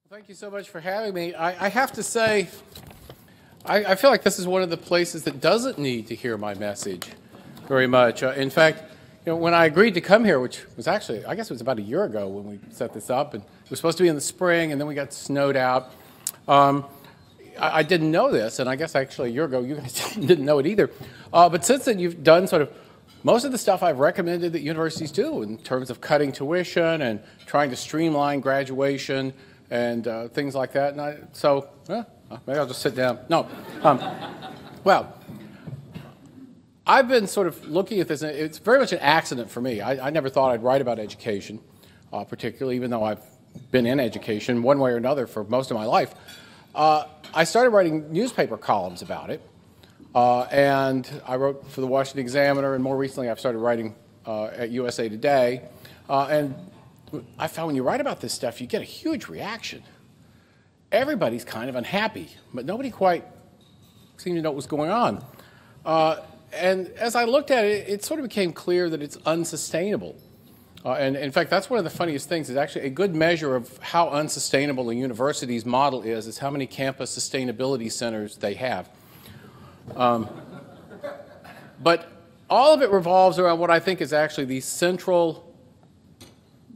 Thank you so much for having me. I have to say, I feel like this is one of the places that doesn't need to hear my message very much. In fact, when I agreed to come here, which was actually, I guess it was about a year ago when we set this up, and it was supposed to be in the spring, and then we got snowed out. I didn't know this, and I guess actually a year ago you guys didn't know it either. But since then, you've done sort of most of the stuff I've recommended that universities do in terms of cutting tuition and trying to streamline graduation and things like that. And maybe I'll just sit down. No. Well, I've been sort of looking at this, and it's very much an accident for me. I never thought I'd write about education, particularly, even though I've been in education one way or another for most of my life. I started writing newspaper columns about it, and I wrote for the Washington Examiner, and more recently I've started writing at USA Today. And I found when you write about this stuff, you get a huge reaction. Everybody's kind of unhappy, but nobody quite seemed to know what was going on. And as I looked at it, it sort of became clear that it's unsustainable. And in fact, that's one of the funniest things. Is actually a good measure of how unsustainable a university's model is how many campus sustainability centers they have. But all of it revolves around what I think is actually the central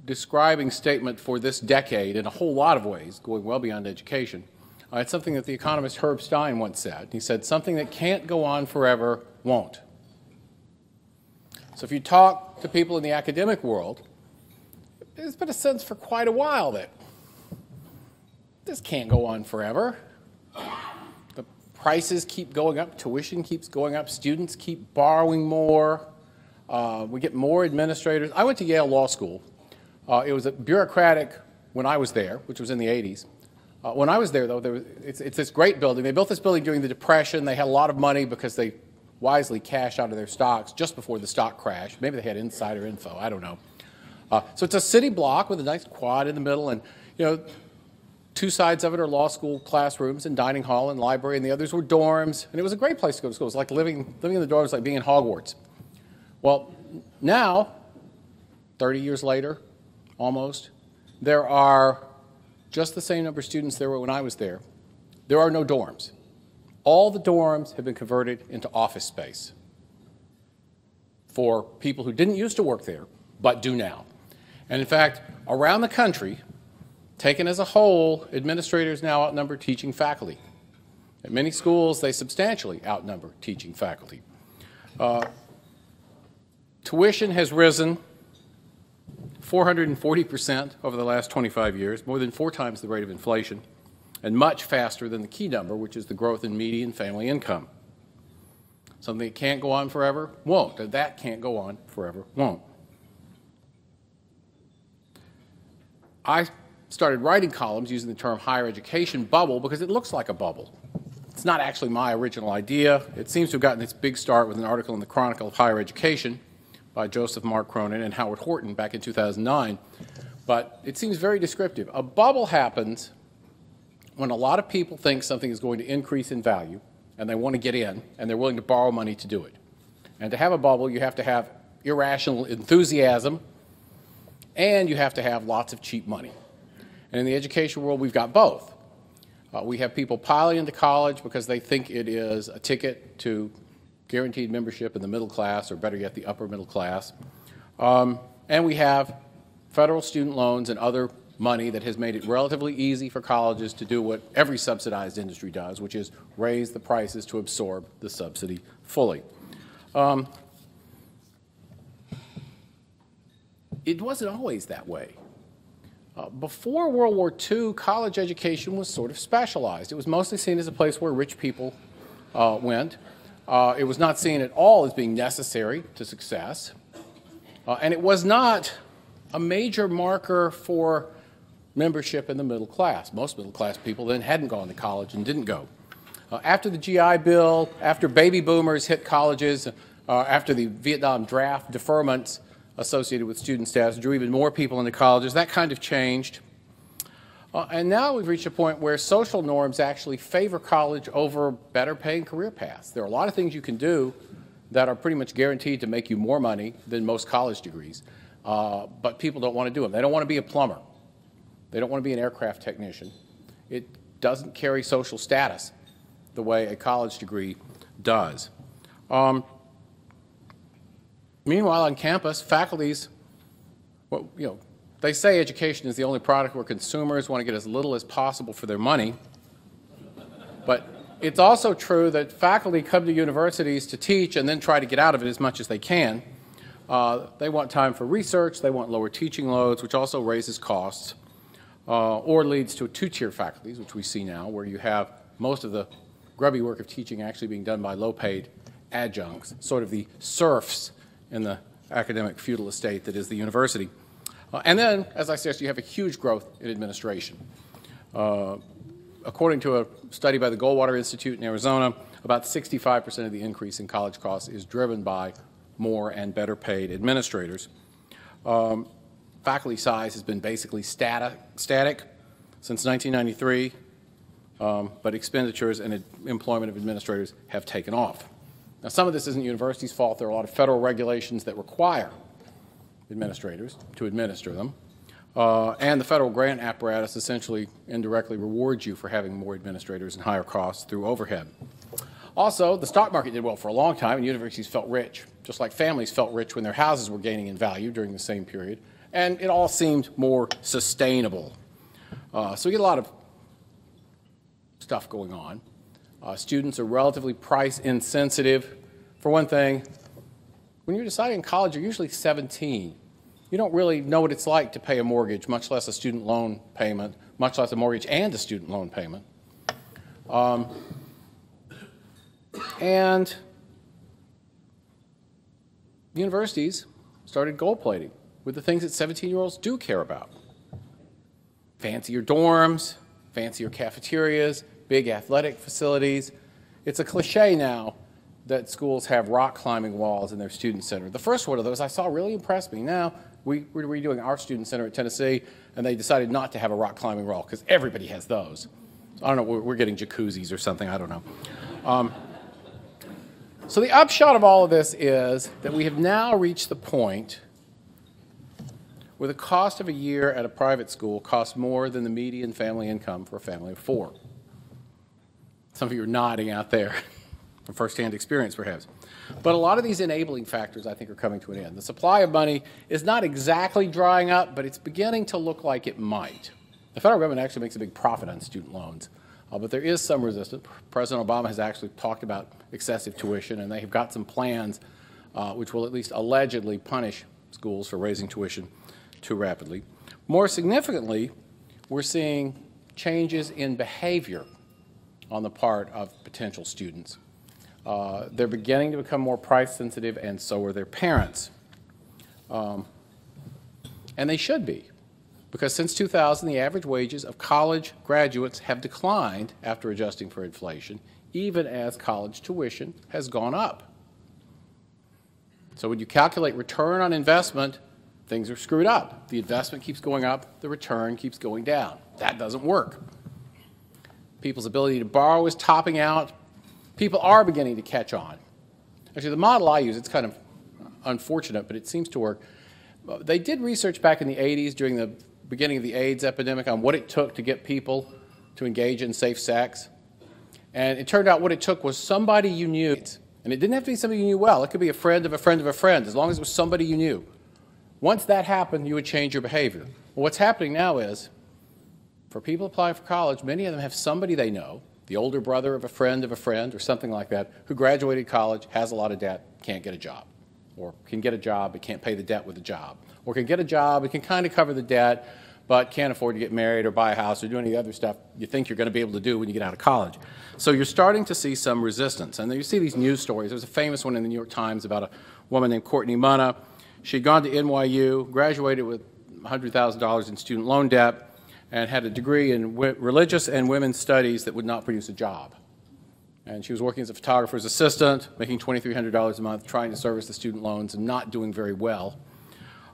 describing statement for this decade in a whole lot of ways, going well beyond education. It's something that the economist Herb Stein once said. He said, something that can't go on forever won't. So if you talk to people in the academic world, there's been a sense for quite a while that this can't go on forever. The prices keep going up, tuition keeps going up, students keep borrowing more, we get more administrators. I went to Yale Law School. It was a bureaucratic when I was there, which was in the 80s. When I was there, though, it's this great building. They built this building during the Depression. They had a lot of money because they wisely cashed out of their stocks just before the stock crash. Maybe they had insider info. I don't know. So it's a city block with a nice quad in the middle, and two sides of it are law school classrooms and dining hall and library, and the others were dorms. And it was a great place to go to school. It was like living in the dorms, like being in Hogwarts. Well, now, 30 years later, almost, there are just the same number of students there were when I was there. There are no dorms. All the dorms have been converted into office space for people who didn't used to work there, but do now. And in fact, around the country, taken as a whole, administrators now outnumber teaching faculty. At many schools, they substantially outnumber teaching faculty. Tuition has risen 440% over the last 25 years, more than 4 times the rate of inflation, and much faster than the key number, which is the growth in median family income. Something that can't go on forever, won't. And that can't go on forever, won't. I started writing columns using the term higher education bubble because it looks like a bubble. It's not actually my original idea. It seems to have gotten its big start with an article in the Chronicle of Higher Education by Joseph Mark Cronin and Howard Horton back in 2009. But it seems very descriptive. A bubble happens when a lot of people think something is going to increase in value and they want to get in and they're willing to borrow money to do it. And to have a bubble, you have to have irrational enthusiasm and you have to have lots of cheap money. And in the education world, we've got both. We have people piling into college because they think it is a ticket to guaranteed membership in the middle class, or better yet, the upper middle class. And we have federal student loans and other money that has made it relatively easy for colleges to do what every subsidized industry does, which is raise the prices to absorb the subsidy fully. It wasn't always that way. Before World War II, college education was sort of specialized. It was mostly seen as a place where rich people went. It was not seen at all as being necessary to success. And it was not a major marker for membership in the middle class. Most middle class people then hadn't gone to college and didn't go. After the GI Bill, after baby boomers hit colleges, after the Vietnam draft deferments associated with student status drew even more people into colleges, that kind of changed. And now we've reached a point where social norms actually favor college over better paying career paths. There are a lot of things you can do that are pretty much guaranteed to make you more money than most college degrees, but people don't want to do them. They don't want to be a plumber. They don't want to be an aircraft technician. It doesn't carry social status the way a college degree does. Meanwhile, on campus, faculties, well, they say education is the only product where consumers want to get as little as possible for their money. But it's also true that faculty come to universities to teach and then try to get out of it as much as they can. They want time for research, they want lower teaching loads, which also raises costs, or leads to two-tier faculties, which we see now, where you have most of the grubby work of teaching actually being done by low-paid adjuncts, sort of the serfs in the academic feudal estate that is the university. And then, as I said, you have a huge growth in administration. According to a study by the Goldwater Institute in Arizona, about 65% of the increase in college costs is driven by more and better paid administrators. Faculty size has been basically static since 1993, but expenditures and employment of administrators have taken off. Now, some of this isn't the university's fault. There are a lot of federal regulations that require administrators to administer them. And the federal grant apparatus essentially indirectly rewards you for having more administrators and higher costs through overhead. Also, the stock market did well for a long time, and universities felt rich, just like families felt rich when their houses were gaining in value during the same period. And it all seemed more sustainable. So we get a lot of stuff going on. Students are relatively price insensitive. For one thing, when you're deciding in college, you're usually 17. You don't really know what it's like to pay a mortgage, much less a student loan payment, much less a mortgage and a student loan payment. And universities started gold plating with the things that 17-year-olds do care about. Fancier dorms, fancier cafeterias, big athletic facilities. It's a cliche now that schools have rock climbing walls in their student center. The first one of those I saw really impressed me. Now, we're redoing our student center at Tennessee, and they decided not to have a rock climbing wall because everybody has those. So I don't know, we're getting jacuzzis or something, I don't know. So the upshot of all of this is that we have now reached the point where the cost of a year at a private school costs more than the median family income for a family of 4. Some of you are nodding out there from firsthand experience, perhaps. But a lot of these enabling factors, I think, are coming to an end. The supply of money is not exactly drying up, but it's beginning to look like it might. The federal government actually makes a big profit on student loans, but there is some resistance. President Obama has actually talked about excessive tuition, and they have got some plans which will at least allegedly punish schools for raising tuition too rapidly. More significantly, we're seeing changes in behavior on the part of potential students. They're beginning to become more price sensitive, and so are their parents. And they should be, because since 2000, the average wages of college graduates have declined after adjusting for inflation, even as college tuition has gone up. So when you calculate return on investment, things are screwed up. The investment keeps going up, the return keeps going down. That doesn't work. People's ability to borrow is topping out. People are beginning to catch on. Actually, the model I use, it's kind of unfortunate, but it seems to work. They did research back in the 80s during the beginning of the AIDS epidemic on what it took to get people to engage in safe sex. And it turned out what it took was somebody you knew. And it didn't have to be somebody you knew well. It could be a friend of a friend of a friend, as long as it was somebody you knew. Once that happened, you would change your behavior. Well, what's happening now is, for people applying for college, many of them have somebody they know, the older brother of a friend or something like that, who graduated college, has a lot of debt, can't get a job. Or can get a job but can't pay the debt with a job. Or can get a job and can kind of cover the debt but can't afford to get married or buy a house or do any of the other stuff you think you're going to be able to do when you get out of college. So you're starting to see some resistance. And then you see these news stories. There's a famous one in the New York Times about a woman named Courtney Munna. She'd gone to NYU, graduated with $100,000 in student loan debt, and had a degree in religious and women's studies that would not produce a job. And she was working as a photographer's assistant, making $2,300 a month, trying to service the student loans and not doing very well.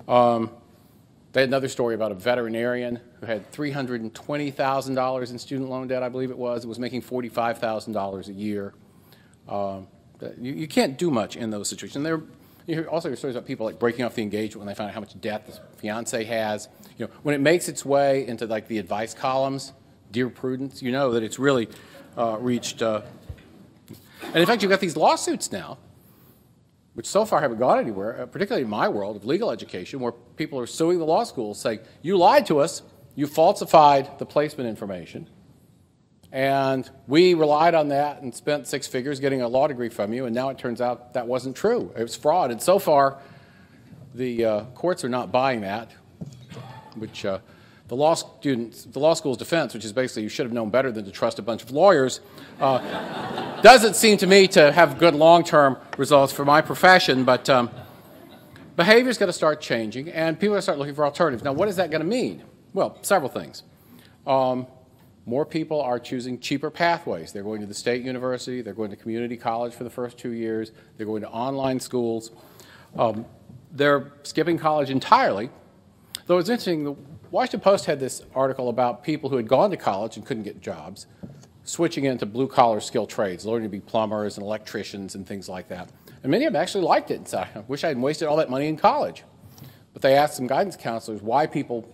They had another story about a veterinarian who had $320,000 in student loan debt, I believe it was making $45,000 a year. You can't do much in those situations. You also hear stories about people like breaking off the engagement when they find out how much debt the fiance has. When it makes its way into like the advice columns, Dear Prudence, you know that it's really reached. And in fact, you've got these lawsuits now, which so far haven't gone anywhere, particularly in my world of legal education, where people are suing the law schools saying, you lied to us, you falsified the placement information, and we relied on that and spent 6 figures getting a law degree from you, and now it turns out that wasn't true. It was fraud. And so far, the courts are not buying that, which the law school's defense, which is basically you should have known better than to trust a bunch of lawyers, doesn't seem to me to have good long-term results for my profession. But behavior's got to start changing, and people are going to start looking for alternatives. Now, what is that going to mean? Well, several things. More people are choosing cheaper pathways. They're going to the state university. They're going to community college for the first 2 years. They're going to online schools. They're skipping college entirely. Though it's interesting, the Washington Post had this article about people who had gone to college and couldn't get jobs, switching into blue-collar skilled trades, learning to be plumbers and electricians and things like that. And many of them actually liked it and said, I wish I hadn't wasted all that money in college. But they asked some guidance counselors why people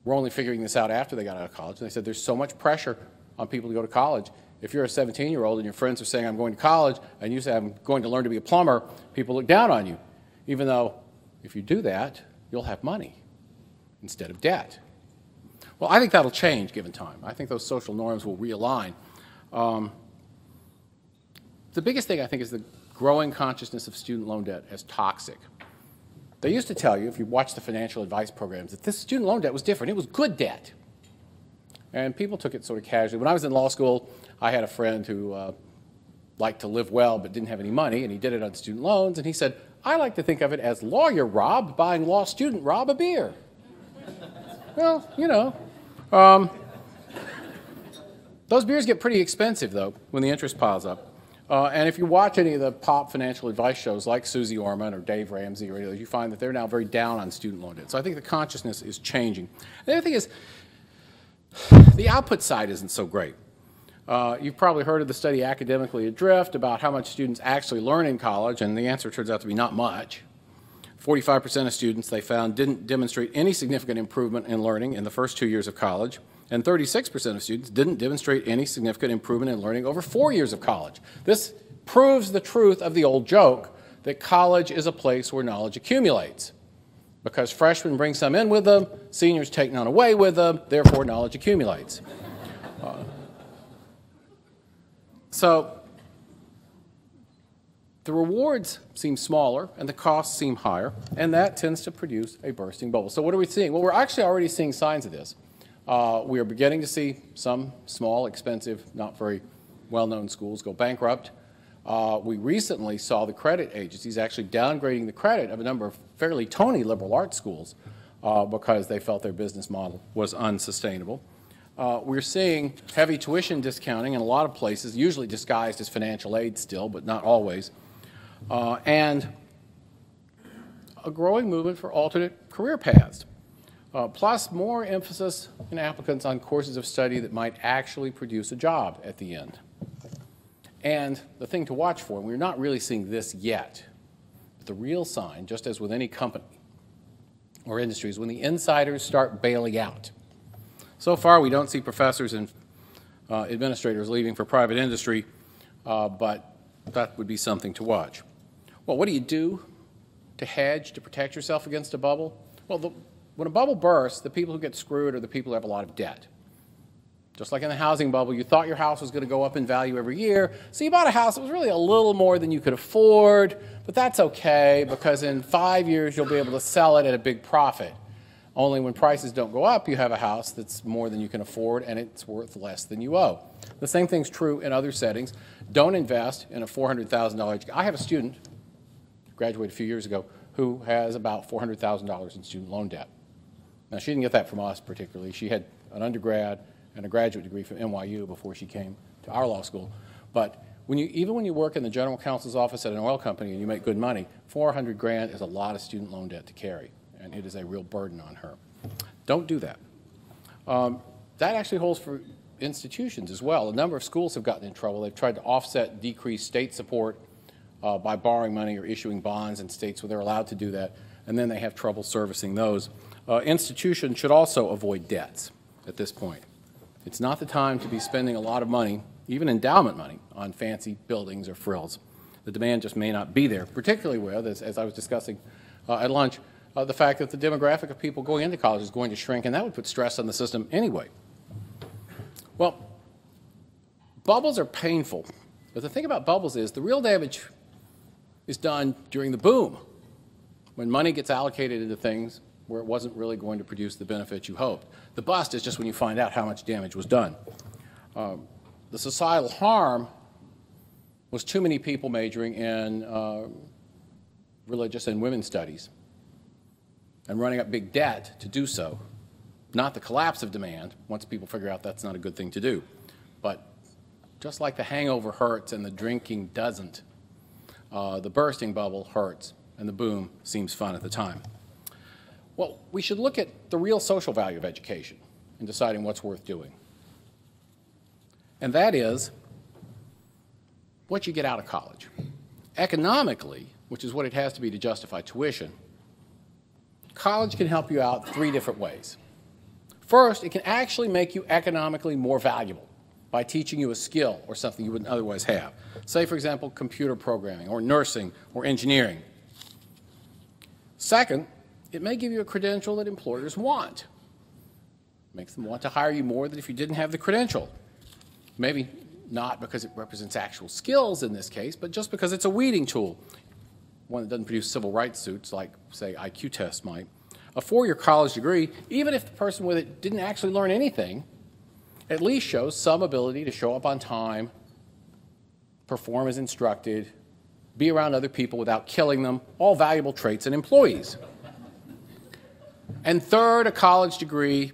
were only figuring this out after they got out of college. And they said there's so much pressure on people to go to college. If you're a 17-year-old and your friends are saying, I'm going to college, and you say, I'm going to learn to be a plumber, people look down on you, even though if you do that, you'll have money instead of debt. Well, I think that'll change given time. I think those social norms will realign. The biggest thing, I think, is the growing consciousness of student loan debt as toxic. They used to tell you, if you watch the financial advice programs, that this student loan debt was different. It was good debt. And people took it sort of casually. When I was in law school, I had a friend who liked to live well but didn't have any money, and he did it on student loans. And he said, I like to think of it as lawyer Rob buying law student Rob a beer. Well, you know, those beers get pretty expensive, though, when the interest piles up. And if you watch any of the pop financial advice shows like Susie Orman or Dave Ramsey or any of those, you find that they're now very down on student loan debt. So I think the consciousness is changing. The other thing is the output side isn't so great. You've probably heard of the study Academically Adrift about how much students actually learn in college, and the answer turns out to be not much. 45% of students, they found, didn't demonstrate any significant improvement in learning in the first 2 years of college, and 36% of students didn't demonstrate any significant improvement in learning over 4 years of college. This proves the truth of the old joke that college is a place where knowledge accumulates. Because freshmen bring some in with them, seniors take none away with them, therefore knowledge accumulates. So the rewards seem smaller and the costs seem higher, and that tends to produce a bursting bubble. So what are we seeing? Well, we're actually already seeing signs of this. We are beginning to see some small, expensive, not very well-known schools go bankrupt. We recently saw the credit agencies actually downgrading the credit of a number of fairly tony liberal arts schools because they felt their business model was unsustainable. We're seeing heavy tuition discounting in a lot of places, usually disguised as financial aid still, but not always. And a growing movement for alternate career paths, plus more emphasis in applicants on courses of study that might actually produce a job at the end. And the thing to watch for, and we're not really seeing this yet, but the real sign, just as with any company or industry, is when the insiders start bailing out. So far, we don't see professors and administrators leaving for private industry, but that would be something to watch. Well, what do you do to hedge, to protect yourself against a bubble? Well, when a bubble bursts, the people who get screwed are the people who have a lot of debt. Just like in the housing bubble, you thought your house was going to go up in value every year, so you bought a house that was really a little more than you could afford, but that's okay because in 5 years you'll be able to sell it at a big profit. Only when prices don't go up, you have a house that's more than you can afford and it's worth less than you owe. The same thing's true in other settings. Don't invest in a $400,000. I have a student, graduated a few years ago, who has about $400,000 in student loan debt. Now, she didn't get that from us particularly. She had an undergrad and a graduate degree from NYU before she came to our law school. But even when you work in the general counsel's office at an oil company and you make good money, $400,000 is a lot of student loan debt to carry, and it is a real burden on her. Don't do that. That actually holds for institutions as well. A number of schools have gotten in trouble. They've tried to offset decreased state support by borrowing money or issuing bonds in states where they're allowed to do that, and then they have trouble servicing those. Institutions should also avoid debts at this point. It's not the time to be spending a lot of money, even endowment money, on fancy buildings or frills. The demand just may not be there, particularly with, as I was discussing at lunch, the fact that the demographic of people going into college is going to shrink, and that would put stress on the system anyway. Well, bubbles are painful, but the thing about bubbles is the real damage is done during the boom, when money gets allocated into things where it wasn't really going to produce the benefit you hoped. The bust is just when you find out how much damage was done. The societal harm was too many people majoring in religious and women's studies and running up big debt to do so. Not the collapse of demand, once people figure out that's not a good thing to do. But just like the hangover hurts and the drinking doesn't, the bursting bubble hurts and the boom seems fun at the time. Well, we should look at the real social value of education in deciding what's worth doing. And that is what you get out of college. Economically, which is what it has to be to justify tuition, college can help you out 3 different ways. First, it can actually make you economically more valuable by teaching you a skill or something you wouldn't otherwise have. Say, for example, computer programming or nursing or engineering. Second, it may give you a credential that employers want. It makes them want to hire you more than if you didn't have the credential. Maybe not because it represents actual skills in this case, but just because it's a weeding tool, one that doesn't produce civil rights suits like, say, IQ tests might. A 4-year college degree, even if the person with it didn't actually learn anything, at least shows some ability to show up on time, perform as instructed, be around other people without killing them, all valuable traits in employees. And third, a college degree,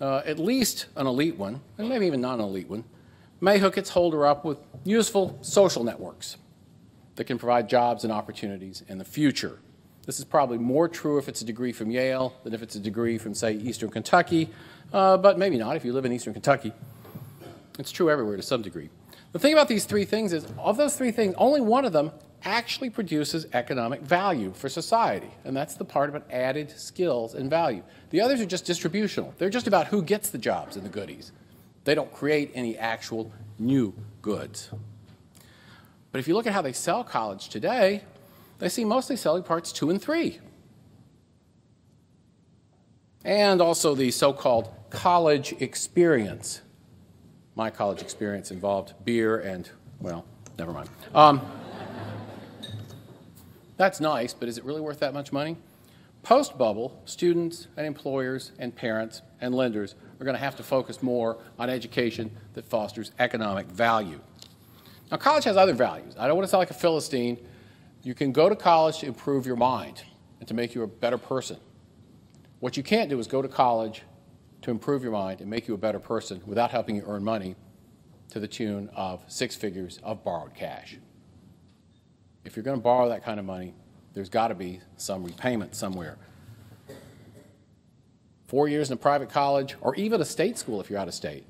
at least an elite one, and maybe even not an elite one, may hook its holder up with useful social networks that can provide jobs and opportunities in the future. This is probably more true if it's a degree from Yale than if it's a degree from, say, Eastern Kentucky, but maybe not if you live in Eastern Kentucky. It's true everywhere to some degree. The thing about these 3 things is, of those 3 things, only one of them actually produces economic value for society, and that's the part about added skills and value. The others are just distributional. They're just about who gets the jobs and the goodies. They don't create any actual new goods. But if you look at how they sell college today, they seem mostly selling parts 2 and 3. And also the so-called college experience. My college experience involved beer and, well, never mind. That's nice, but is it really worth that much money? Post-bubble, students and employers and parents and lenders are going to have to focus more on education that fosters economic value. Now, college has other values. I don't want to sound like a Philistine. You can go to college to improve your mind and to make you a better person. What you can't do is go to college to improve your mind and make you a better person without helping you earn money to the tune of 6 figures of borrowed cash. If you're going to borrow that kind of money, there's got to be some repayment somewhere. 4 years in a private college, or even a state school if you're out of state,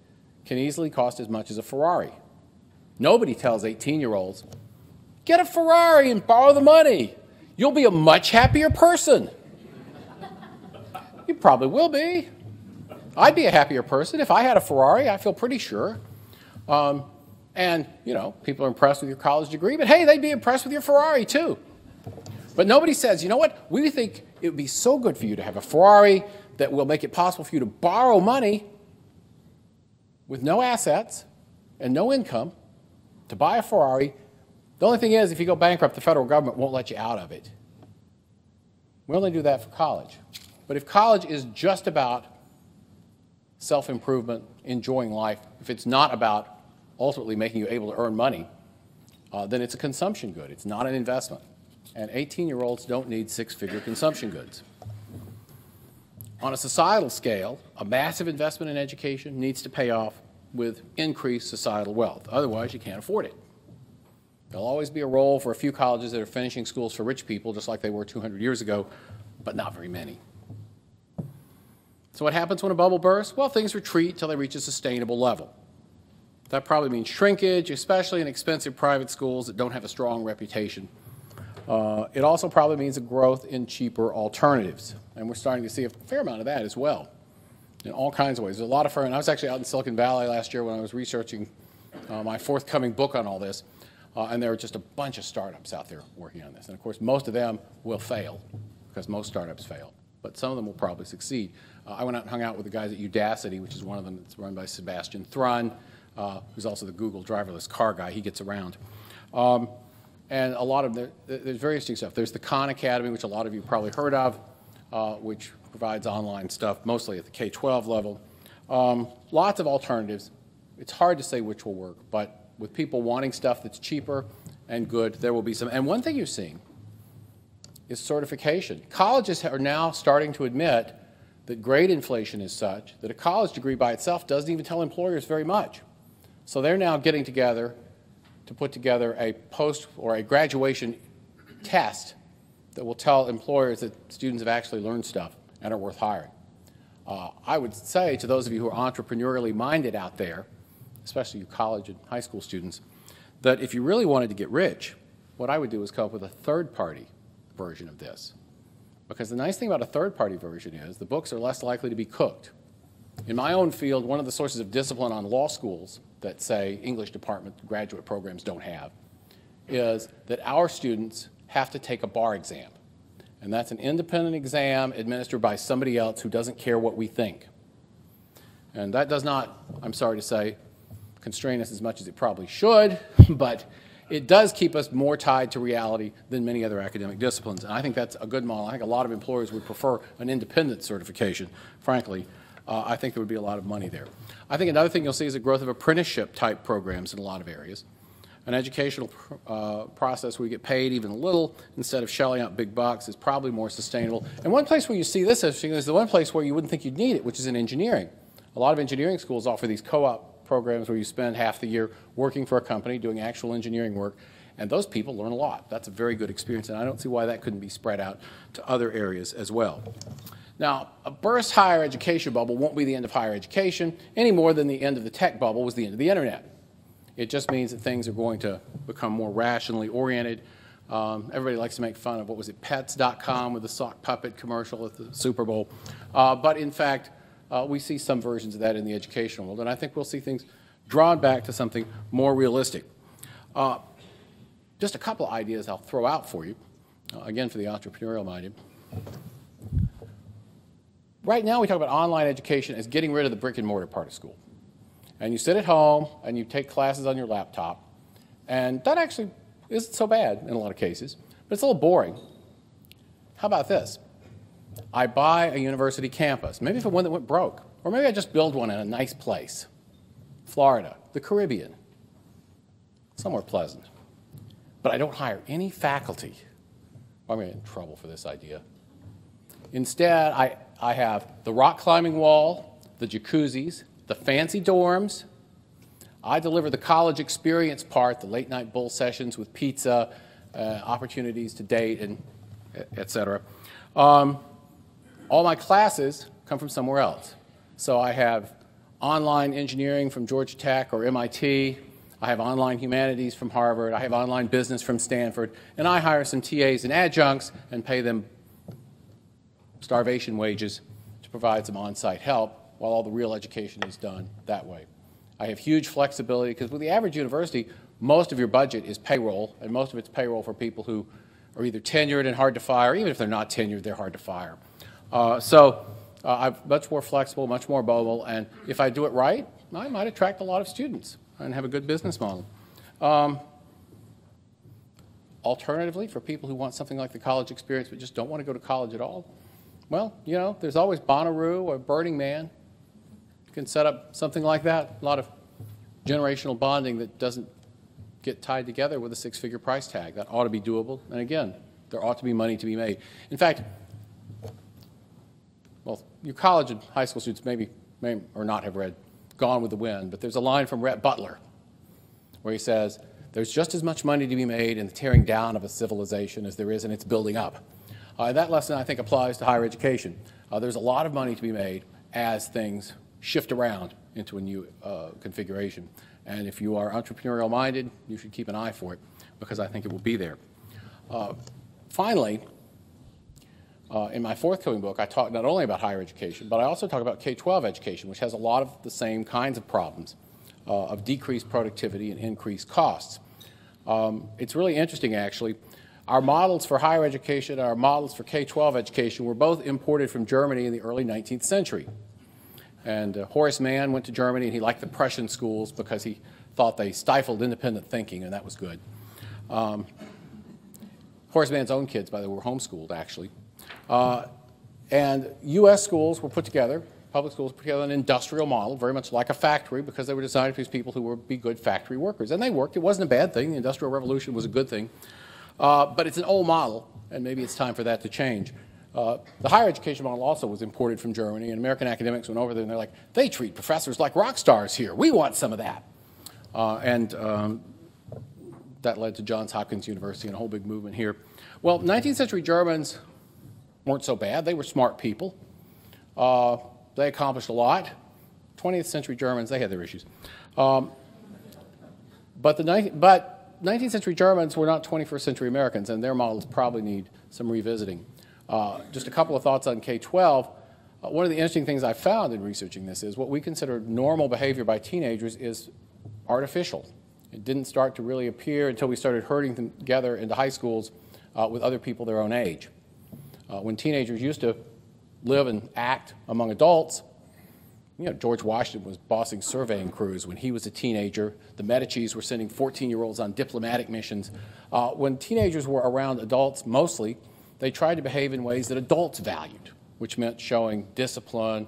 can easily cost as much as a Ferrari. Nobody tells 18-year-olds, get a Ferrari and borrow the money. You'll be a much happier person. You probably will be. I'd be a happier person if I had a Ferrari, I feel pretty sure. And, you know, people are impressed with your college degree, but hey, they'd be impressed with your Ferrari too. But nobody says, you know what, we think it would be so good for you to have a Ferrari that will make it possible for you to borrow money with no assets and no income to buy a Ferrari. The only thing is, if you go bankrupt, the federal government won't let you out of it. We only do that for college. But if college is just about self-improvement, enjoying life, if it's not about ultimately making you able to earn money, then it's a consumption good. It's not an investment. And 18-year-olds don't need 6-figure consumption goods. On a societal scale, a massive investment in education needs to pay off with increased societal wealth. Otherwise, you can't afford it. There'll always be a role for a few colleges that are finishing schools for rich people, just like they were 200 years ago, but not very many. So what happens when a bubble bursts? Well, things retreat until they reach a sustainable level. That probably means shrinkage, especially in expensive private schools that don't have a strong reputation. It also probably means a growth in cheaper alternatives, and we're starting to see a fair amount of that as well, in all kinds of ways. There's a lot of firms. I was actually out in Silicon Valley last year when I was researching my forthcoming book on all this, and there are just a bunch of startups out there working on this. And of course, most of them will fail, because most startups fail, but some of them will probably succeed. I went out and hung out with the guys at Udacity, which is one of them that's run by Sebastian Thrun, who's also the Google driverless car guy. He gets around. And a lot of there's very interesting stuff. There's the Khan Academy, which a lot of you probably heard of, which provides online stuff, mostly at the K-12 level. Lots of alternatives. It's hard to say which will work, but with people wanting stuff that's cheaper and good, there will be some. And one thing you're seeing is certification. Colleges are now starting to admit that grade inflation is such that a college degree by itself doesn't even tell employers very much. So they're now getting together to put together a post or a graduation test that will tell employers that students have actually learned stuff and are worth hiring. I would say to those of you who are entrepreneurially minded out there, especially you college and high school students, that if you really wanted to get rich, what I would do is come up with a third-party version of this. Because the nice thing about a third-party version is the books are less likely to be cooked. In my own field, one of the sources of discipline on law schools that, say, English department graduate programs don't have is that our students have to take a bar exam. And that's an independent exam administered by somebody else who doesn't care what we think. And that does not, I'm sorry to say, constrain us as much as it probably should, but it does keep us more tied to reality than many other academic disciplines. And I think that's a good model. I think a lot of employers would prefer an independent certification, frankly. I think there would be a lot of money there. I think another thing you'll see is a growth of apprenticeship-type programs in a lot of areas. An educational process where you get paid even a little instead of shelling out big bucks is probably more sustainable. And one place where you see this is the one place where you wouldn't think you'd need it, which is in engineering. A lot of engineering schools offer these co-op programs where you spend half the year working for a company doing actual engineering work, and those people learn a lot. That's a very good experience, and I don't see why that couldn't be spread out to other areas as well. Now, a burst higher education bubble won't be the end of higher education any more than the end of the tech bubble was the end of the internet. It just means that things are going to become more rationally oriented. Everybody likes to make fun of, what was it, pets.com with the sock puppet commercial at the Super Bowl. But in fact, we see some versions of that in the educational world, and I think we'll see things drawn back to something more realistic. Just a couple of ideas I'll throw out for you, again for the entrepreneurial minded. Right now we talk about online education as getting rid of the brick and mortar part of school. And you sit at home and you take classes on your laptop, and that actually isn't so bad in a lot of cases, but it's a little boring. How about this? I buy a university campus, maybe for one that went broke, or maybe I just build one in a nice place. Florida, the Caribbean, somewhere pleasant. But I don't hire any faculty. I'm going to get in trouble for this idea. Instead, I have the rock climbing wall, the jacuzzis, the fancy dorms. I deliver the college experience part, the late night bull sessions with pizza, opportunities to date, and et cetera. All my classes come from somewhere else. So I have online engineering from Georgia Tech or MIT. I have online humanities from Harvard. I have online business from Stanford. And I hire some TAs and adjuncts and pay them starvation wages to provide some on-site help while all the real education is done that way. I have huge flexibility because with the average university, most of your budget is payroll, and most of it's payroll for people who are either tenured and hard to fire. Even if they're not tenured, they're hard to fire. I'm much more flexible, much more mobile, and if I do it right, I might attract a lot of students and have a good business model. Alternatively, for people who want something like the college experience but just don't want to go to college at all, well, you know, there's always Bonnaroo or Burning Man. You can set up something like that. A lot of generational bonding that doesn't get tied together with a six-figure price tag. That ought to be doable. And again, there ought to be money to be made. In fact, well, you college and high school students may or not have read Gone with the Wind, but there's a line from Rhett Butler where he says, there's just as much money to be made in the tearing down of a civilization as there is in its building up. That lesson, I think, applies to higher education. There's a lot of money to be made as things shift around into a new configuration. And if you are entrepreneurial minded, you should keep an eye for it, because I think it will be there. Finally, in my forthcoming book, I talk not only about higher education, but I also talk about K-12 education, which has a lot of the same kinds of problems of decreased productivity and increased costs. It's really interesting, actually. Our models for higher education and our models for K-12 education were both imported from Germany in the early 19th century. And Horace Mann went to Germany, and he liked the Prussian schools because he thought they stifled independent thinking, and that was good. Horace Mann's own kids, by the way, were homeschooled, actually. And U.S. schools were put together, public schools put together an industrial model, very much like a factory, because they were designed for these people who would be good factory workers. And they worked. It wasn't a bad thing. The Industrial Revolution was a good thing. But it's an old model, and maybe it's time for that to change. The higher education model also was imported from Germany, and American academics went over there, and they're like, they treat professors like rock stars here. We want some of that. That led to Johns Hopkins University and a whole big movement here. Well, 19th century Germans weren't so bad. They were smart people. They accomplished a lot. 20th century Germans, they had their issues. But 19th century Germans were not 21st century Americans, and their models probably need some revisiting. Just a couple of thoughts on K-12. One of the interesting things I found in researching this is what we consider normal behavior by teenagers is artificial. It didn't start to really appear until we started herding them together into high schools with other people their own age. When teenagers used to live and act among adults, you know, George Washington was bossing surveying crews when he was a teenager. The Medicis were sending 14-year-olds on diplomatic missions. When teenagers were around adults mostly, they tried to behave in ways that adults valued, which meant showing discipline,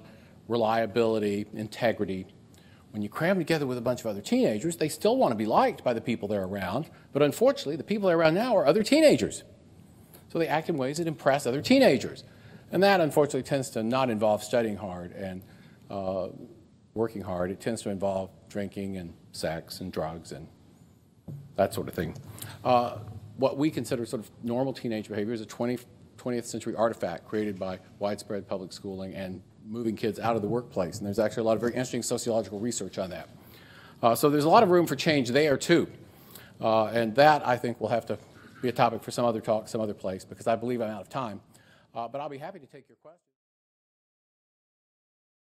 reliability, integrity. When you cram together with a bunch of other teenagers, they still want to be liked by the people they're around, but unfortunately, the people they're around now are other teenagers. So they act in ways that impress other teenagers. And that, unfortunately, tends to not involve studying hard and working hard. It tends to involve drinking and sex and drugs and that sort of thing. What we consider sort of normal teenage behavior is a 20th century artifact created by widespread public schooling and moving kids out of the workplace. And there's actually a lot of very interesting sociological research on that. So there's a lot of room for change there, too. And that, I think, will have to be a topic for some other talk, some other place, because I believe I'm out of time. But I'll be happy to take your questions.